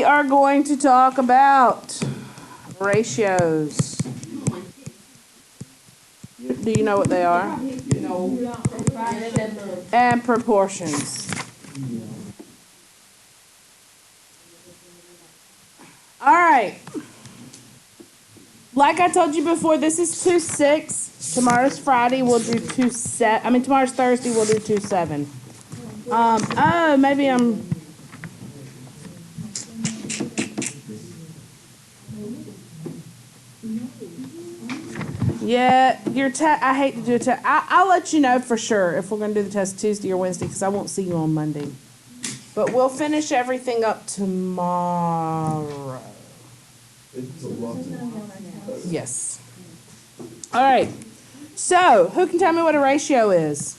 We are going to talk about ratios. Do you know what they are? And proportions. All right. Like I told you before, this is 2-6. Tomorrow's Friday. We'll do 2-7. Tomorrow's Thursday. We'll do 2-7. Oh, maybe I'm. Yeah, your test. I hate to do a test. I'll let you know for sure if we're going to do the test Tuesday or Wednesday because I won't see you on Monday. But we'll finish everything up tomorrow. It's a lot. Yes. All right. So, who can tell me what a ratio is?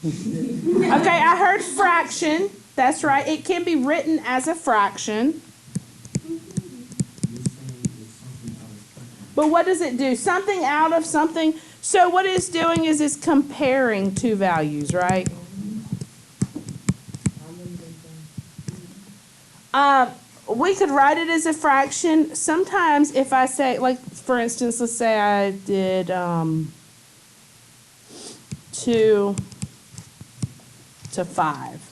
Okay, I heard fraction. That's right. It can be written as a fraction. But what does it do? Something out of something. So what it's doing is it's comparing two values, right? We could write it as a fraction. Sometimes if I say, like, for instance, let's say I did 2 to 5.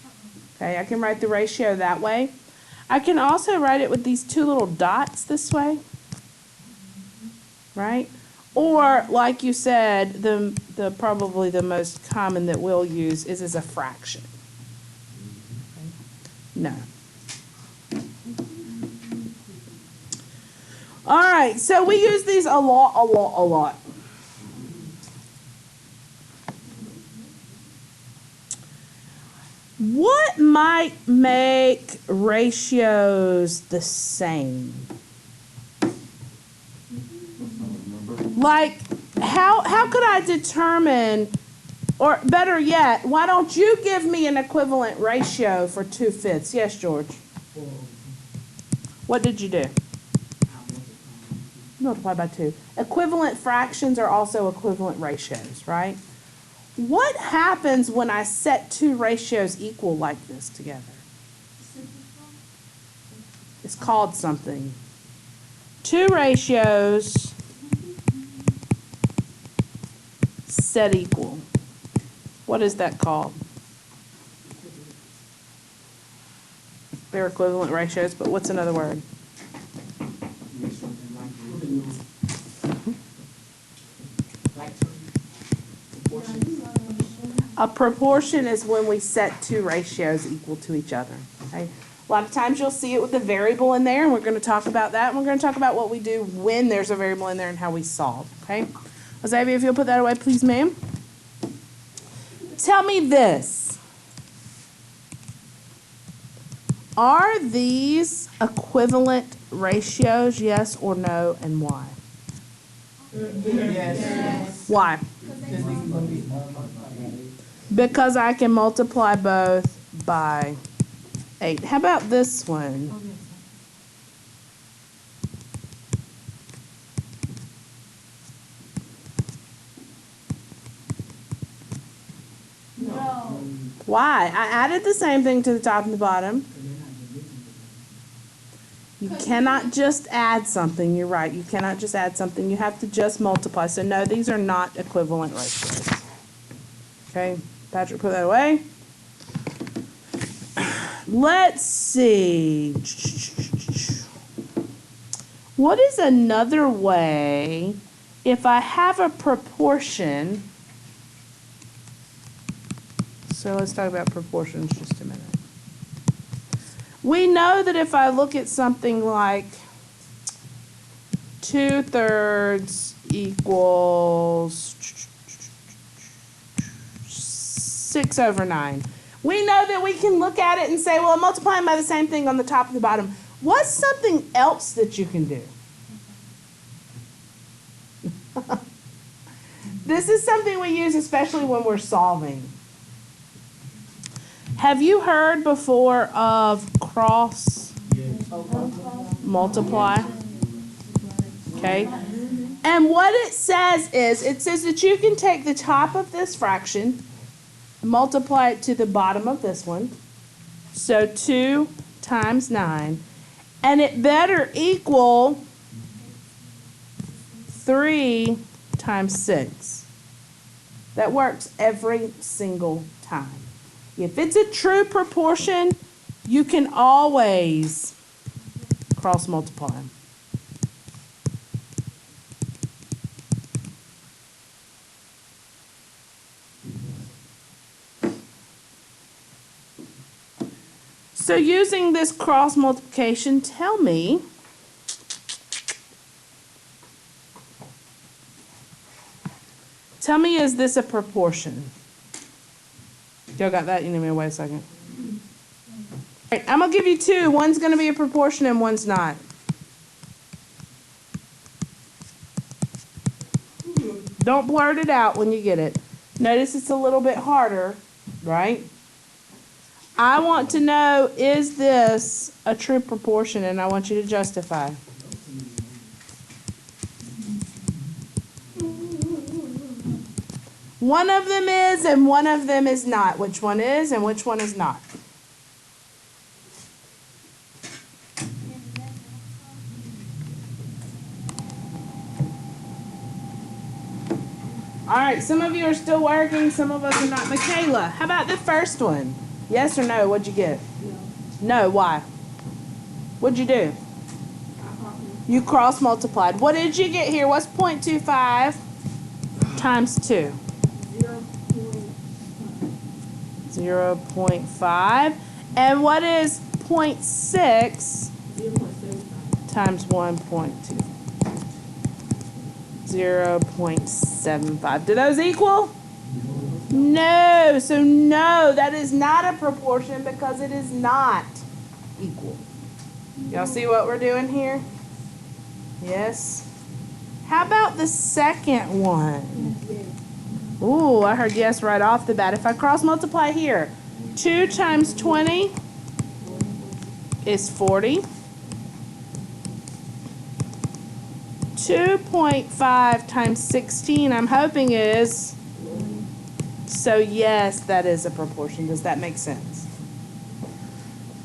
Okay, I can write the ratio that way. I can also write it with these two little dots this way. Right? Or, like you said, the probably the most common that we'll use is as a fraction. No. All right, so we use these a lot. What might make ratios the same? Like, how could I determine, or better yet, why don't you give me an equivalent ratio for 2/5? Yes, George. What did you do? Multiply by 2. Equivalent fractions are also equivalent ratios, right? What happens when I set two ratios equal like this together? It's called something. Two ratios set equal. What is that called? They're equivalent ratios, but what's another word? A proportion is when we set two ratios equal to each other. Okay? A lot of times you'll see it with a variable in there, and we're going to talk about that. And we're going to talk about what we do when there's a variable in there and how we solve. Okay? Xavier, if you'll put that away, please, ma'am. Tell me this. Are these equivalent ratios, yes or no, and why? Yes. Why? Because I can multiply both by 8. How about this one? No. Why? I added the same thing to the top and the bottom. You cannot just add something. You're right. You cannot just add something. You have to just multiply. So no, these are not equivalent ratios. Okay, Patrick, put that away. Let's see. What is another way if I have a proportion? So let's talk about proportions just a minute. We know that if I look at something like 2/3 equals 6/9. We know that we can look at it and say, well, I'm multiplying by the same thing on the top and the bottom. What's something else that you can do? This is something we use especially when we're solving. Have you heard before of cross multiply? Okay. And what it says that you can take the top of this fraction, multiply it to the bottom of this one, So 2 times 9. And it better equal 3 times 6. That works every single time. If it's a true proportion, you can always cross multiply them. So using this cross multiplication, tell me is this a proportion? Y'all got that? You need me to wait a second. All right, I'm going to give you two. One's going to be a proportion and one's not. Don't blurt it out when you get it. Notice it's a little bit harder, right? I want to know, is this a true proportion? And I want you to justify. One of them is and one of them is not. Which one is and which one is not? All right, some of you are still working, some of us are not. Michaela, how about the first one? Yes or no? What'd you get? No. Why? What'd you do? You cross multiplied. What did you get here? What's 0.25 times 2? 0.5. And what is 0.6 times 1.2? 0.75. Do those equal? No. So no, that is not a proportion because it is not equal. Y'all see what we're doing here? Yes. How about the second one? Ooh, I heard yes right off the bat. If I cross multiply here, 2 times 20 is 40. 2.5 times 16, I'm hoping is, so yes, that is a proportion. Does that make sense?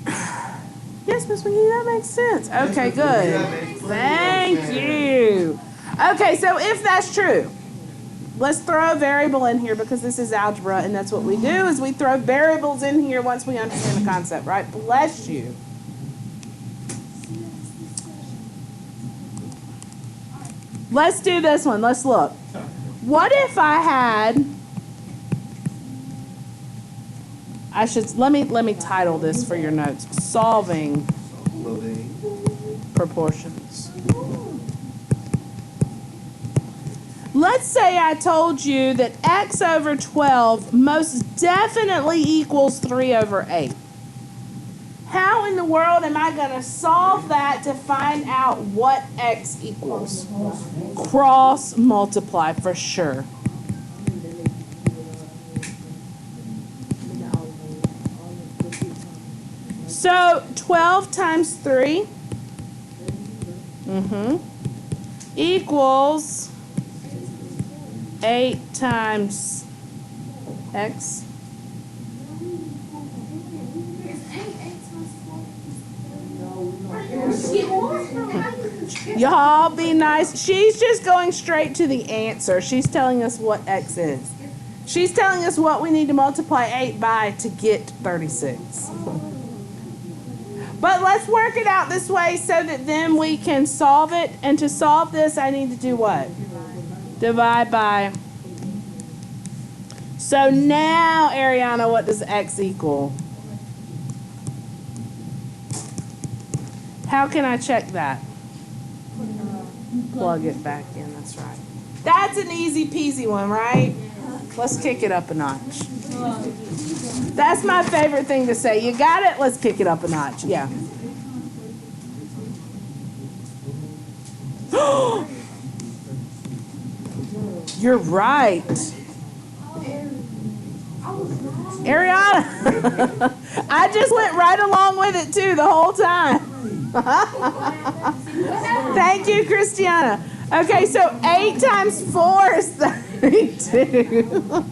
Yes, Miss McGee, that makes sense. Okay, good. Thank you. Okay, so if that's true, let's throw a variable in here because this is algebra, and that's what we do, is we throw variables in here once we understand the concept, right? Bless you. Let's do this one. Let's look. What if I had, let me title this for your notes. Solving proportions. Let's say I told you that x over 12 most definitely equals 3 over 8. How in the world am I going to solve that to find out what x equals? Cross multiply for sure. So 12 times 3 equals 8 times x. Y'all be nice. She's just going straight to the answer. She's telling us what x is. She's telling us what we need to multiply 8 by to get 36. But let's work it out this way so that then we can solve it. And to solve this, I need to do what? Divide by. So now, Ariana, what does x equal? How can I check that? Plug it back in, that's right. That's an easy peasy one, right? Let's kick it up a notch. That's my favorite thing to say. You got it? Let's kick it up a notch. Yeah. You're right. Ariana, I just went right along with it too the whole time. Thank you, Christiana. Okay, so 8 times 4 is 32.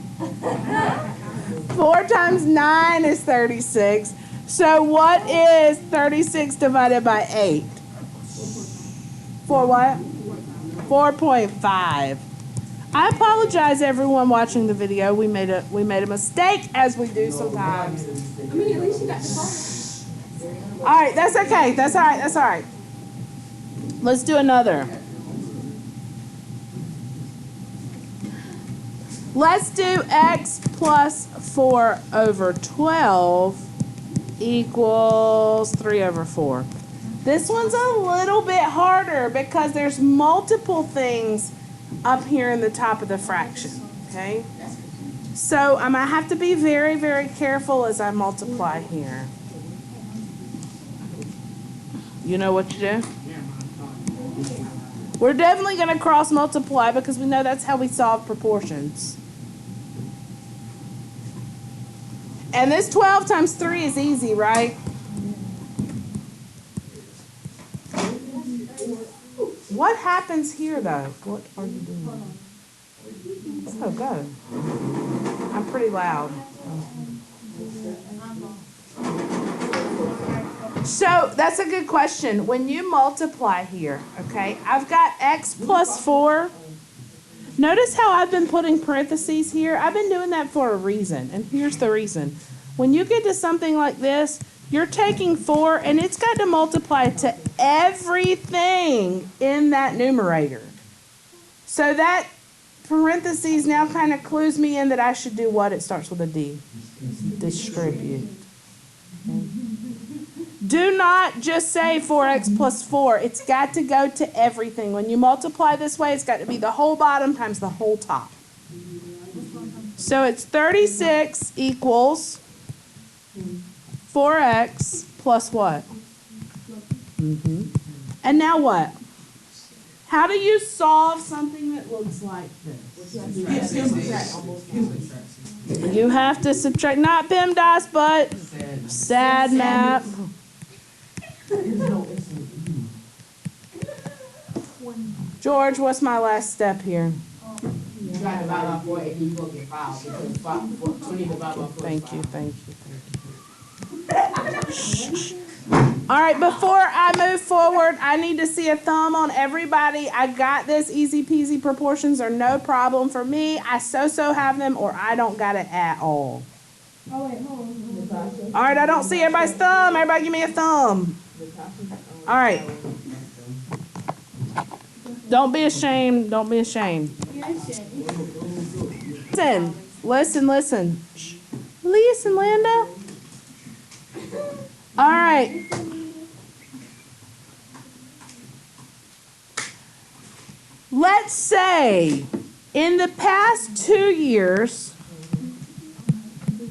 4 times 9 is 36. So what is 36 divided by 8? For what? 4.5. I apologize, everyone watching the video. We made a mistake, as we do sometimes. I mean, at least you got the phone. All right, that's okay. That's all right. That's all right. Let's do another. Let's do x plus 4 over 12 equals 3 over 4. This one's a little bit harder because there's multiple things up here in the top of the fraction, okay? So I'm going to have to be very, very careful as I multiply here. You know what to do? We're definitely going to cross multiply because we know that's how we solve proportions. And this 12 times 3 is easy, right? What happens here, though? What are you doing? Oh, go. I'm pretty loud. So that's a good question. When you multiply here, okay, I've got x plus 4. Notice how I've been putting parentheses here? I've been doing that for a reason, and here's the reason. When you get to something like this, you're taking 4, and it's got to multiply to everything in that numerator. So that parentheses now kind of clues me in that I should do what? It starts with a D. Distribute. Okay. Do not just say 4x plus 4. It's got to go to everything. When you multiply this way, it's got to be the whole bottom times the whole top. So it's 36 equals 4x plus what? And now what? How do you solve something that looks like this? You have to subtract, not PEMDAS, but SAD map. George, what's my last step here? Thank you. All right, before I move forward, I need to see a thumb on everybody. I got this. Easy peasy. Proportions are no problem for me. I so have them, or I don't got it at all. All right, I don't see everybody's thumb. Everybody give me a thumb. All right. Don't be ashamed. Don't be ashamed. Listen. Listen, Linda. All right. Let's say in the past 2 years,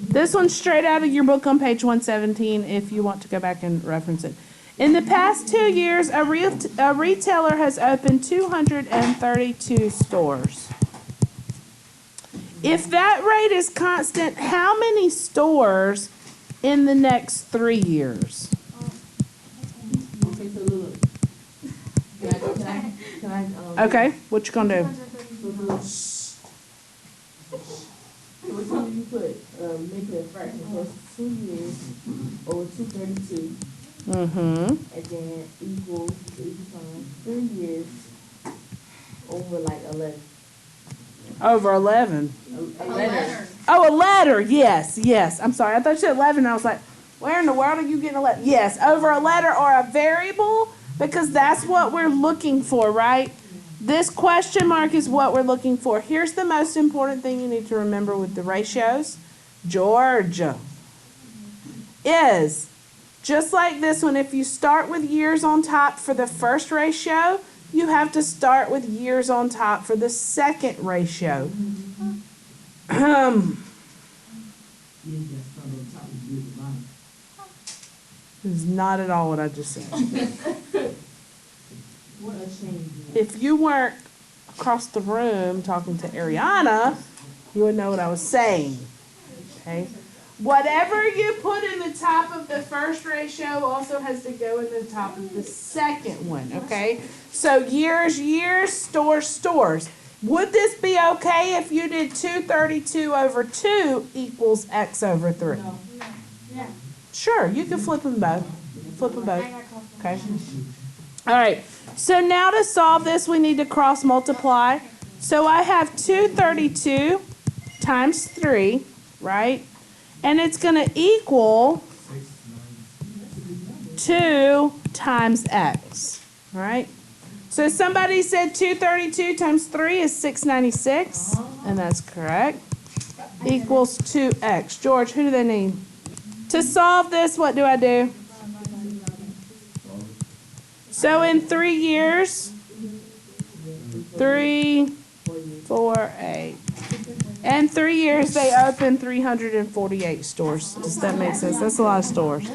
this one's straight out of your book on page 117 if you want to go back and reference it. In the past 2 years, a retailer has opened 232 stores. If that rate is constant, how many stores in the next 3 years? Okay, what you gonna do? Which one do you put, make a fraction plus 2 years over 232, and then equals 3 years over like 11. Over 11. A letter. Oh, a letter. Yes. I'm sorry. I thought you said 11. I was like, where in the world are you getting a letter? Yes, over a letter or a variable, because that's what we're looking for, right? This question mark is what we're looking for. Here's the most important thing you need to remember with the ratios. Georgia is just like this one. If you start with years on top for the first ratio, you have to start with years on top for the second ratio. It's not at all what I just said. What a shame. If you weren't across the room talking to Ariana, you would know what I was saying. Okay? Whatever you put in the top of the first ratio also has to go in the top of the second one, okay? So years, stores. Would this be okay if you did 232 over 2 equals x over 3? No. Yeah. Sure, you can flip them both. Flip them both. Okay. All right. So now to solve this, we need to cross multiply. So I have 232 times 3, right? And it's going to equal 2 times x, right? So somebody said 232 times 3 is 696, and that's correct. Equals 2x. George, who do they need? To solve this, what do I do? So in 3 years, 3, 4, 8. In 3 years, they opened 348 stores. Does that make sense? That's a lot of stores.